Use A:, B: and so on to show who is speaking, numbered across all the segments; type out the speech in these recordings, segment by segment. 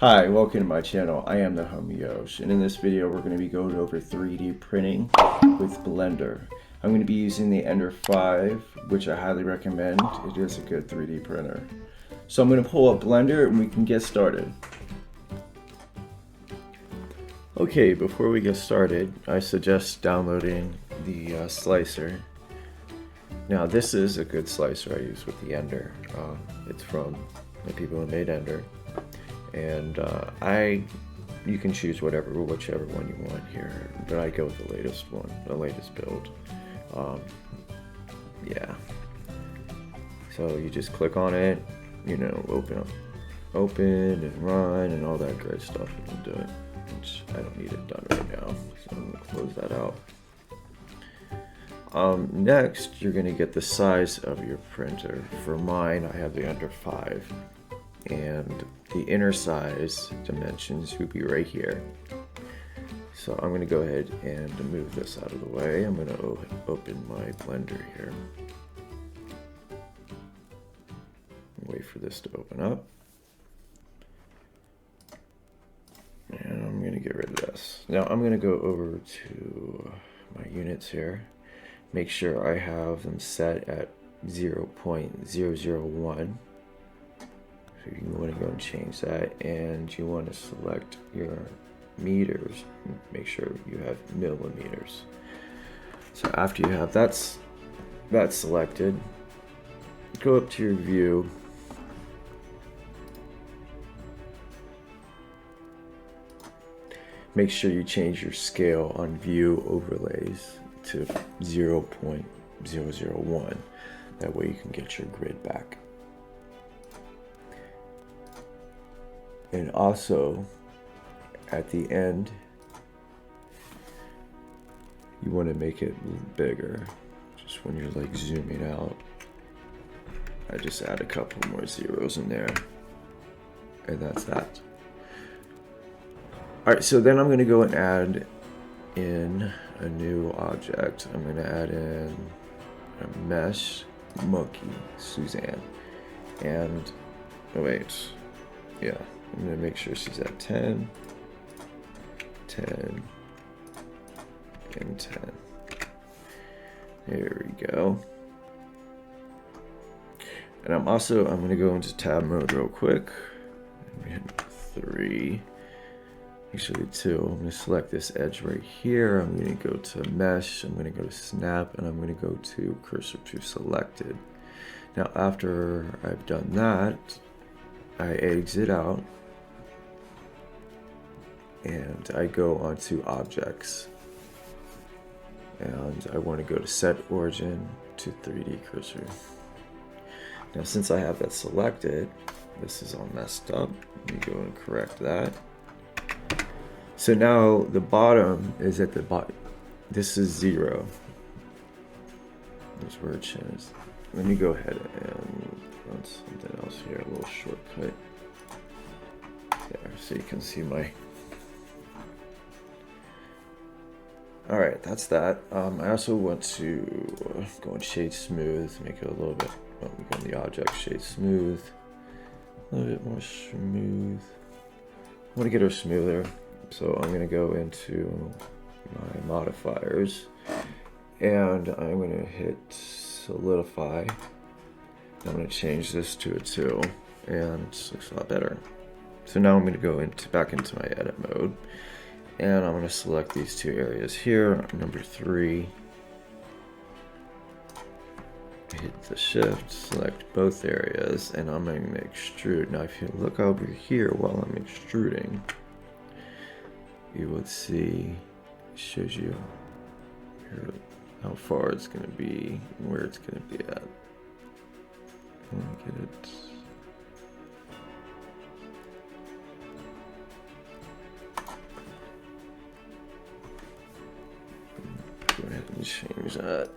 A: Hi, welcome to my channel. I am the homie Yosh, and in this video we're going to be going over 3D printing with Blender. I'm going to be using the Ender 5, which I highly recommend. It is a good 3D printer. So I'm going to pull up Blender and we can get started. Okay, before we get started, I suggest downloading the slicer. Now this is a good slicer I use with the Ender. It's from the people who made Ender. And you can choose whichever one you want here, but I go with the latest one, the latest build. Yeah. So you just click on it, you know, open and run and all that great stuff. You can do it, which I don't need it done right now, so I'm gonna close that out. Next, you're gonna get the size of your printer. For mine, I have the Ender 5. And the inner size dimensions will be right here. So I'm going to go ahead and move this out of the way. I'm going to open my Blender here. Wait for this to open up. And I'm going to get rid of this. Now I'm going to go over to my units here. Make sure I have them set at 0.001. So you want to go and change that, and you want to select your meters. Make sure you have millimeters. So after you have that selected, go up to your view. Make sure you change your scale on view overlays to 0.001. That way you can get your grid back. And also, at the end, you want to make it a little bigger. Just when you're like zooming out, I just add a couple more zeros in there. And that's that. Alright, so then I'm going to go and add in a new object. I'm going to add in a mesh monkey, Suzanne. And, oh wait, yeah. I'm going to make sure she's at 10, 10, and 10. There we go. And I'm going to go into tab mode real quick. Hit 3. Actually 2. I'm going to select this edge right here. I'm going to go to mesh. I'm going to go to snap, and I'm going to go to cursor to selected. Now after I've done that, I exit out. And I go onto objects, and I want to go to set origin to 3D cursor. Now since I have that selected, this is all messed up. Let me go and correct that. So now the bottom is at the bottom. This is 0. That's where it changes. Let me go ahead and run something else here, a little shortcut. There, so you can see my. Alright, that's that. I also want to go and shade smooth, make it a little bit, we go in the object, shade smooth, a little bit more smooth. I want to get her smoother, so I'm going to go into my modifiers, and I'm going to hit solidify. I'm going to change this to a 2, and it looks a lot better. So now I'm going to go back into my edit mode. And I'm going to select these two areas here, number 3. Hit the shift, select both areas, and I'm going to extrude. Now if you look over here while I'm extruding, you would see, it shows you here how far it's going to be, where it's going to be at. Let me get it. Go ahead and change that.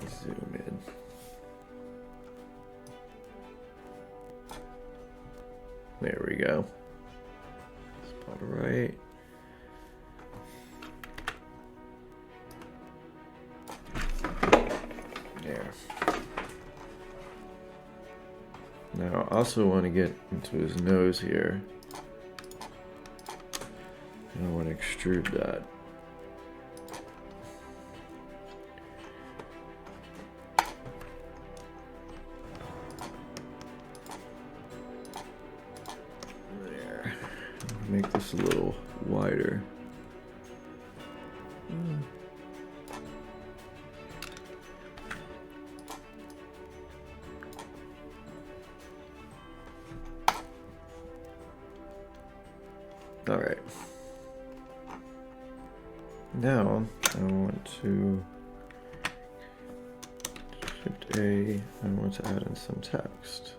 A: Zoom in. There we go. Spot right. Now I also want to get into his nose here. And I want to extrude that. There. Make this a little wider. All right. Now I want to Shift A. I want to add in some text.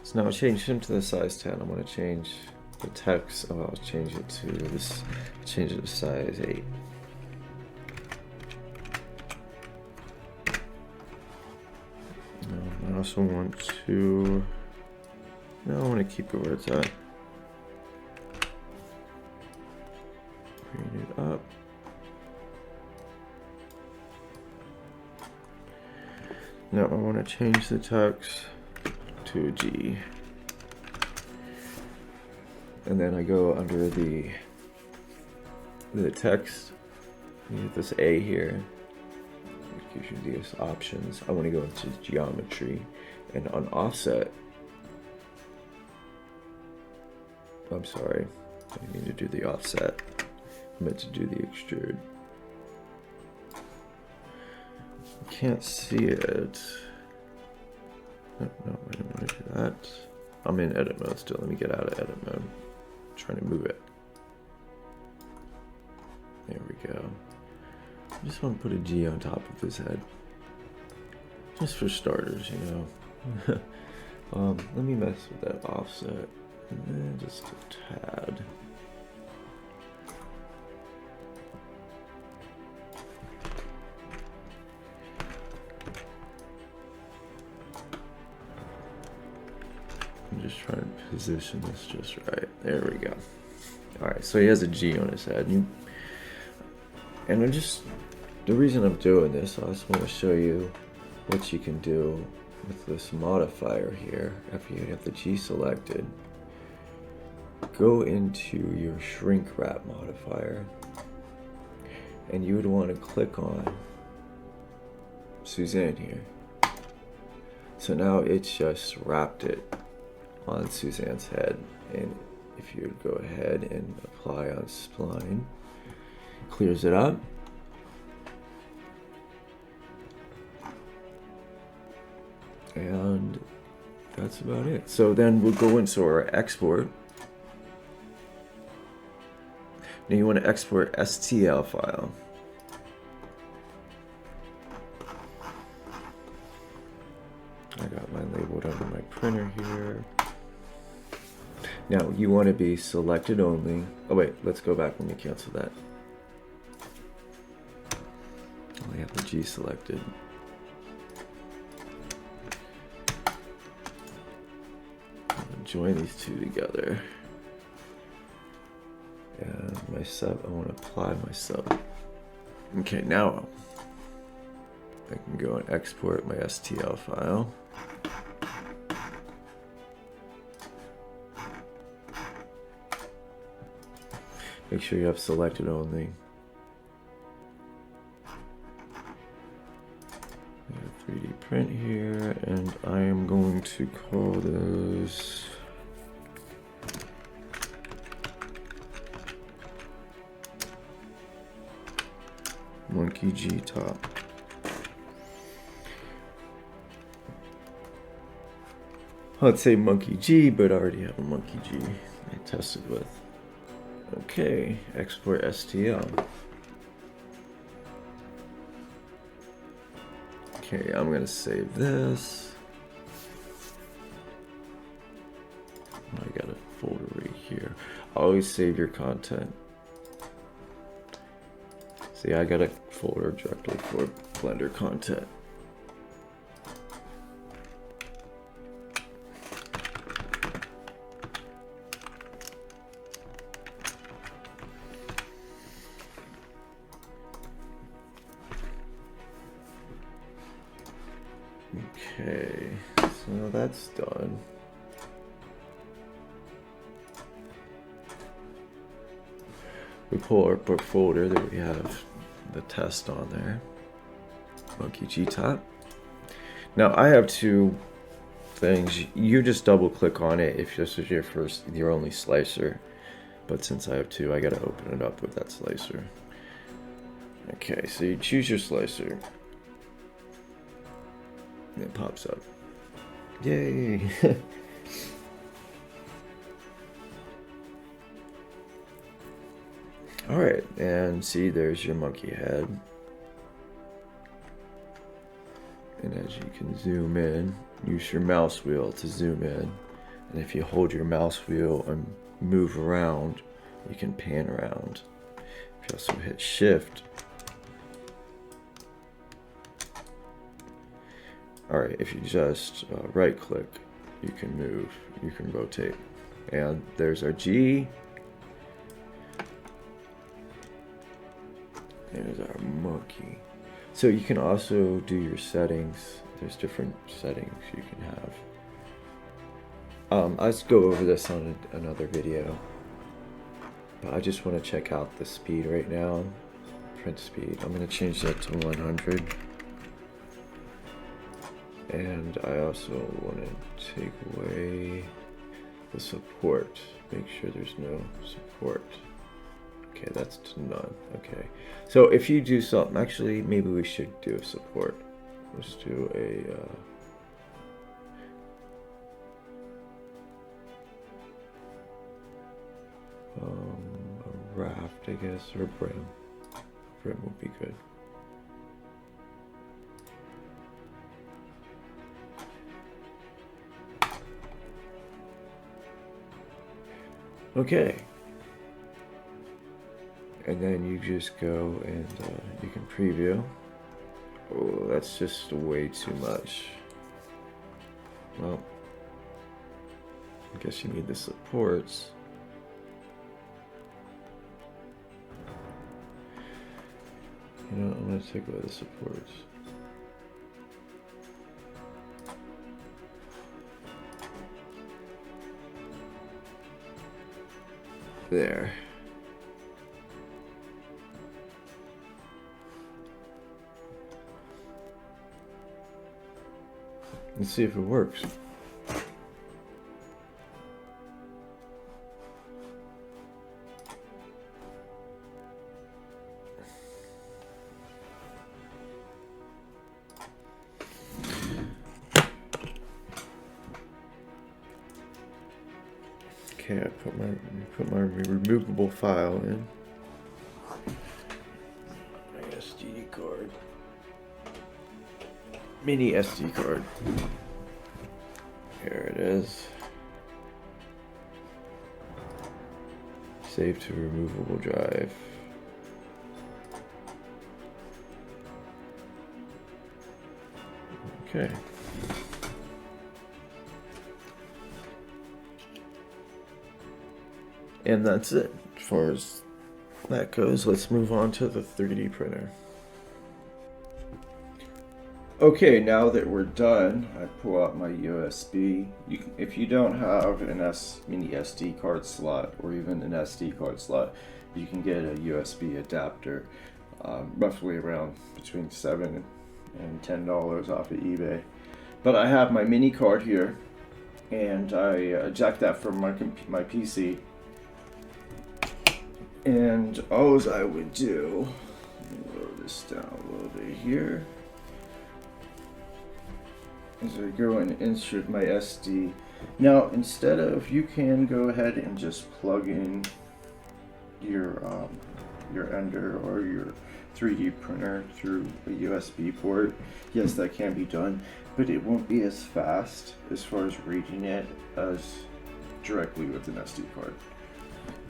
A: So now I changed him to the size 10. I'm going to change the text. Oh, I'll change it to this. Change it to size 8. I also want to. No, I want to keep it where it's at. Bring it up. Now I want to change the text to a G. And then I go under the text. You hit this A here. It gives you these options. I want to go into geometry, and on offset. I'm sorry, I need to do the offset. I meant to do the extrude. I can't see it. No, I didn't want to do that. I'm in edit mode still. Let me get out of edit mode. I'm trying to move it. There we go. I just want to put a G on top of his head. Just for starters, you know. Let me mess with that offset. And then just a tad. I'm just trying to position this just right. There we go. Alright, so he has a G on his head. And I'm just, the reason I'm doing this, I just want to show you what you can do with this modifier here after you have the G selected. Go into your shrink wrap modifier, and you would want to click on Suzanne here. So now it's just wrapped it on Suzanne's head, and if you would go ahead and apply on spline, clears it up. And that's about it. So then we'll go into our export. Now you want to export STL file. I got mine labeled under my printer here. Now you want to be selected only. Oh wait, let's go back. Let me cancel that. I have the G selected. Join these two together. And my sub, I want to apply my sub. Okay, now I can go and export my STL file. Make sure you have selected only. We have 3D print here, and I am going to call this Monkey G top. I'd say Monkey G, but I already have a Monkey G I tested with. Okay, export STL. Okay, I'm gonna save this. I got a folder right here. Always save your content. See, I got a folder directly for Blender content. Okay, so that's done. We pull our folder that we have the test on there. Monkey GTop. Now I have two things. You just double click on it if this is your only slicer. But since I have two, I gotta open it up with that slicer. Okay, so you choose your slicer. And it pops up. Yay! Alright, and see, there's your monkey head. And as you can zoom in, use your mouse wheel to zoom in. And if you hold your mouse wheel and move around, you can pan around. If you also hit shift. Alright, if you just right click, you can move, you can rotate. And there's our G. There's our monkey. So you can also do your settings. There's different settings you can have. I'll go over this on another video. But I just want to check out the speed right now. Print speed. I'm going to change that to 100. And I also want to take away the support. Make sure there's no support. Okay, that's to none. Okay. So if you do something, actually, maybe we should do a support. Let's do a raft, I guess, or a brim. Brim would be good. Okay. And then you just go and you can preview. Oh, that's just way too much. Well, I guess you need the supports. You know, I'm going to take away the supports. There. Let's see if it works. Okay, I put my removable file in. My SD card. Mini SD card. Here it is. Save to removable drive. Okay. And that's it. As far as that goes, let's move on to the 3D printer. Okay, now that we're done, I pull out my USB. If you don't have an mini SD card slot or even an SD card slot, you can get a USB adapter, roughly around between $7 and $10 off of eBay. But I have my mini card here, and I jack that from my PC. And all I would do, lower this down a little bit here, is I go and insert my SD. Now, instead of, you can go ahead and just plug in your Ender or your 3D printer through a USB port. Yes, that can be done, but it won't be as fast as far as reading it as directly with an SD card.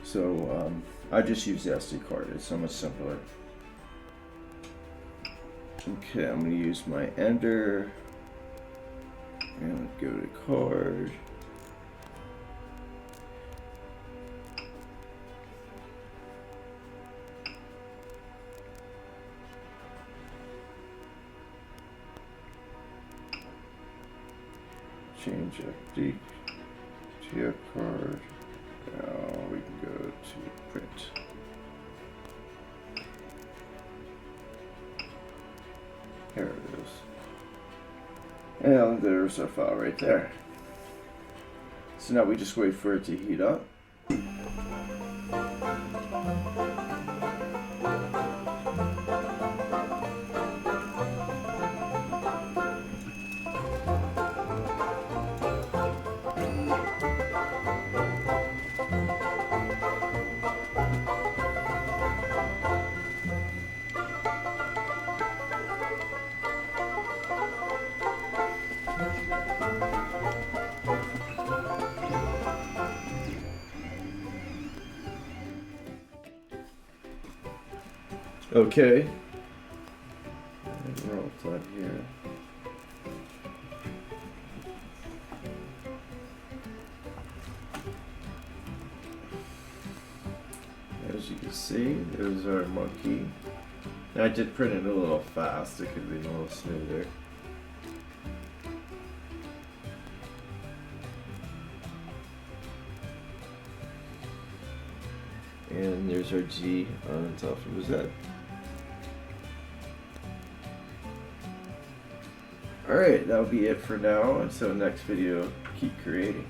A: So I just use the SD card. It's so much simpler. Okay, I'm going to use my Ender. And go to card.
B: change FD to a card. Now we can go to print. Here it is. And there's our file right there. So now we just wait for it to heat up. Okay. And we're all done here. As you can see, there's our monkey. Now, I did print it a little fast. It could have been a little smoother. And there's our G on top of his head. Alright, that'll be it for now. Until next video, keep creating.